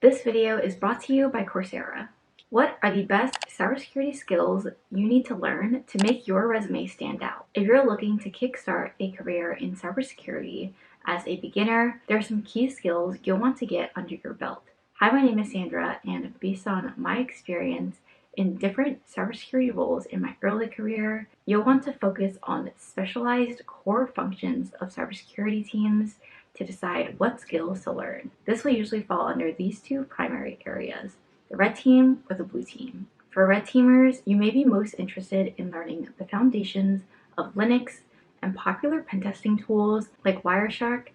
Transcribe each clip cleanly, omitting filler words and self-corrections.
This video is brought to you by Coursera. What are the best cybersecurity skills you need to learn to make your resume stand out? If you're looking to kickstart a career in cybersecurity as a beginner, there are some key skills you'll want to get under your belt. Hi, my name is Sandra, and based on my experience in different cybersecurity roles in my early career, you'll want to focus on specialized core functions of cybersecurity teams to decide what skills to learn. This will usually fall under these two primary areas: the red team or the blue team. For red teamers, you may be most interested in learning the foundations of Linux and popular pen testing tools like Wireshark,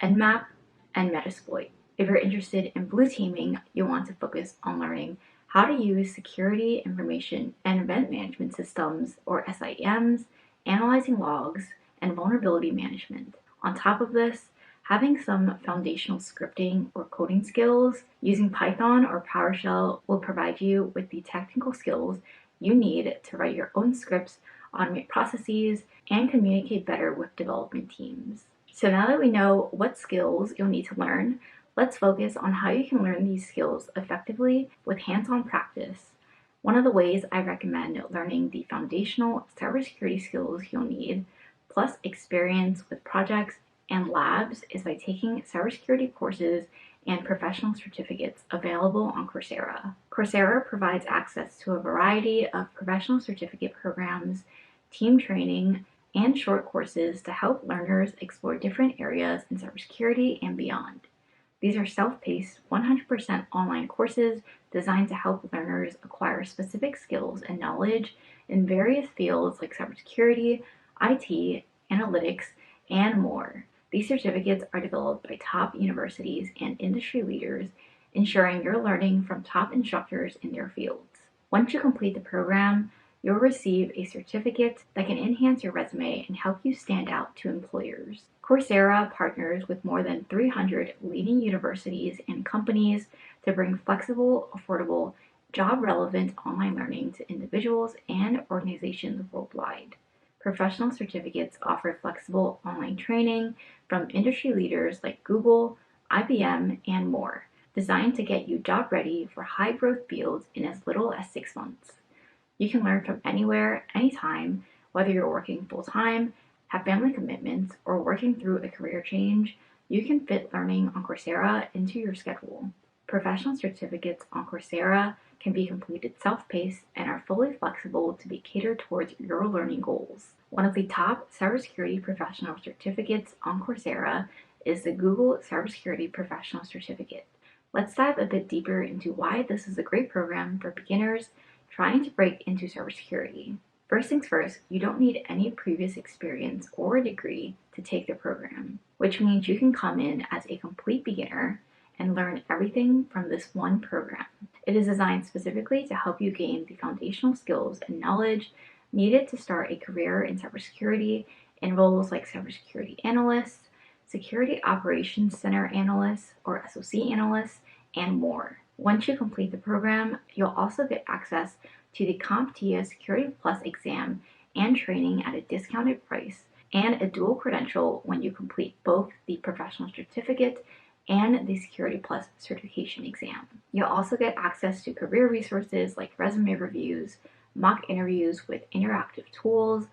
Nmap, and Metasploit. If you're interested in blue teaming, you'll want to focus on learning how to use security information and event management systems, or SIEMs, analyzing logs, and vulnerability management. On top of this, having some foundational scripting or coding skills using Python or PowerShell will provide you with the technical skills you need to write your own scripts, automate processes, and communicate better with development teams. So now that we know what skills you'll need to learn, let's focus on how you can learn these skills effectively with hands-on practice. One of the ways I recommend learning the foundational cybersecurity skills you'll need, plus experience with projects and labs, is by taking cybersecurity courses and professional certificates available on Coursera. Coursera provides access to a variety of professional certificate programs, team training, and short courses to help learners explore different areas in cybersecurity and beyond. These are self-paced, 100% online courses designed to help learners acquire specific skills and knowledge in various fields like cybersecurity, IT, analytics, and more. These certificates are developed by top universities and industry leaders, ensuring you're learning from top instructors in their fields. Once you complete the program, you'll receive a certificate that can enhance your resume and help you stand out to employers. Coursera partners with more than 300 leading universities and companies to bring flexible, affordable, job-relevant online learning to individuals and organizations worldwide. Professional certificates offer flexible online training from industry leaders like Google, IBM, and more, designed to get you job ready for high-growth fields in as little as 6 months. You can learn from anywhere, anytime, whether you're working full-time, have family commitments, or working through a career change. You can fit learning on Coursera into your schedule. Professional certificates on Coursera can be completed self-paced and are fully flexible to be catered towards your learning goals. One of the top cybersecurity professional certificates on Coursera is the Google Cybersecurity Professional Certificate. Let's dive a bit deeper into why this is a great program for beginners trying to break into cybersecurity. First things first, you don't need any previous experience or degree to take the program, which means you can come in as a complete beginner and learn everything from this one program. It is designed specifically to help you gain the foundational skills and knowledge needed to start a career in cybersecurity in roles like cybersecurity analyst, security operations center analyst, or SOC analyst, and more. Once you complete the program, you'll also get access to the CompTIA Security Plus exam and training at a discounted price, and a dual credential when you complete both the professional certificate and the Security Plus certification exam. You'll also get access to career resources like resume reviews, mock interviews with interactive tools,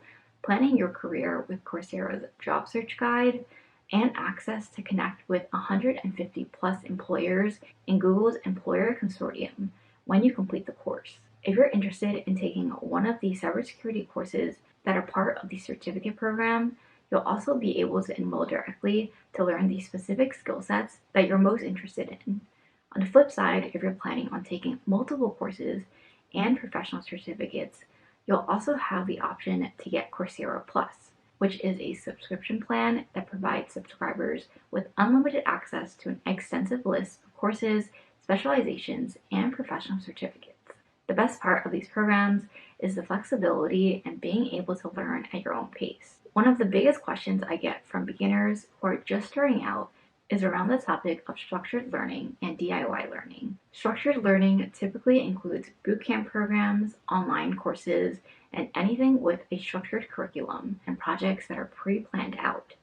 planning your career with Coursera's job search guide, and access to connect with 150 plus employers in Google's Employer Consortium when you complete the course. If you're interested in taking one of the cybersecurity courses that are part of the certificate program, you'll also be able to enroll directly to learn the specific skill sets that you're most interested in. On the flip side, if you're planning on taking multiple courses and professional certificates, you'll also have the option to get Coursera Plus, which is a subscription plan that provides subscribers with unlimited access to an extensive list of courses, specializations, and professional certificates. The best part of these programs is the flexibility and being able to learn at your own pace. One of the biggest questions I get from beginners who are just starting out is around the topic of structured learning and DIY learning. Structured learning typically includes bootcamp programs, online courses, and anything with a structured curriculum and projects that are pre-planned out.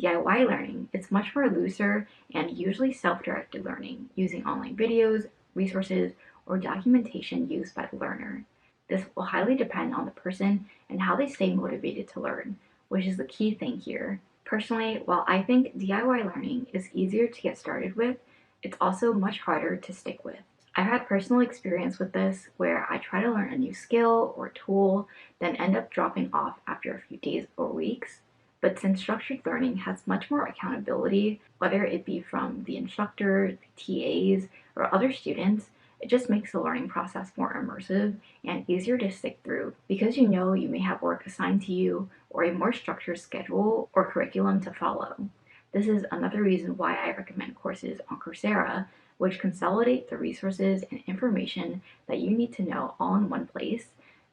DIY learning is much more looser and usually self-directed learning using online videos, resources, or documentation used by the learner. This will highly depend on the person and how they stay motivated to learn, which is the key thing here. Personally, while I think DIY learning is easier to get started with, it's also much harder to stick with. I've had personal experience with this where I try to learn a new skill or tool, then end up dropping off after a few days or weeks. But since structured learning has much more accountability, whether it be from the instructor, the TAs, or other students, it just makes the learning process more immersive and easier to stick through because you know you may have work assigned to you or a more structured schedule or curriculum to follow. This is another reason why I recommend courses on Coursera, which consolidate the resources and information that you need to know all in one place,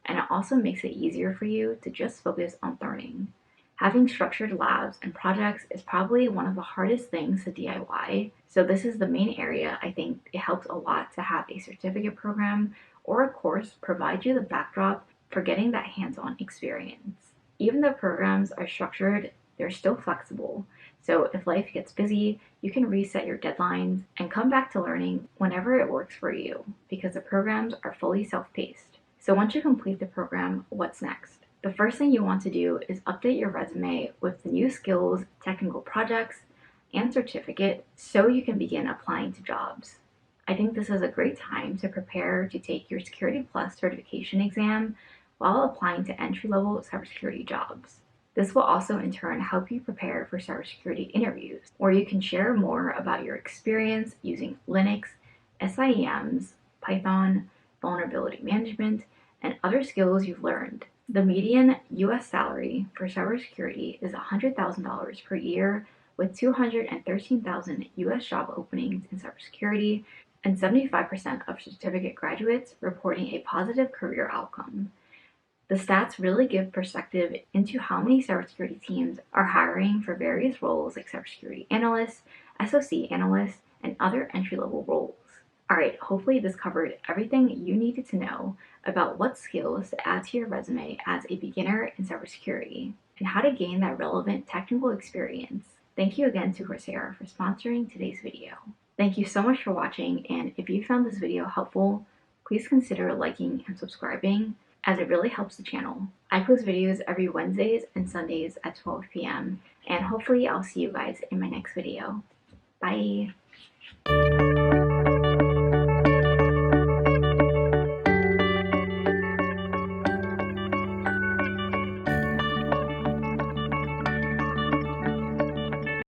and it also makes it easier for you to just focus on learning. Having structured labs and projects is probably one of the hardest things to DIY, so this is the main area I think it helps a lot to have a certificate program or a course provide you the backdrop for getting that hands-on experience. Even though programs are structured, they're still flexible, so if life gets busy, you can reset your deadlines and come back to learning whenever it works for you because the programs are fully self-paced. So once you complete the program, what's next? The first thing you want to do is update your resume with the new skills, technical projects, and certificate so you can begin applying to jobs. I think this is a great time to prepare to take your Security Plus certification exam while applying to entry-level cybersecurity jobs. This will also in turn help you prepare for cybersecurity interviews, where you can share more about your experience using Linux, SIEMs, Python, vulnerability management, and other skills you've learned. The median US salary for cybersecurity is $100,000 per year, with 213,000 US job openings in cybersecurity and 75% of certificate graduates reporting a positive career outcome. The stats really give perspective into how many cybersecurity teams are hiring for various roles like cybersecurity analysts, SOC analysts, and other entry-level roles. Alright, hopefully this covered everything you needed to know about what skills to add to your resume as a beginner in cybersecurity and how to gain that relevant technical experience. Thank you again to Coursera for sponsoring today's video. Thank you so much for watching, and if you found this video helpful, please consider liking and subscribing as it really helps the channel. I post videos every Wednesdays and Sundays at 12 p.m. and hopefully I'll see you guys in my next video. Bye!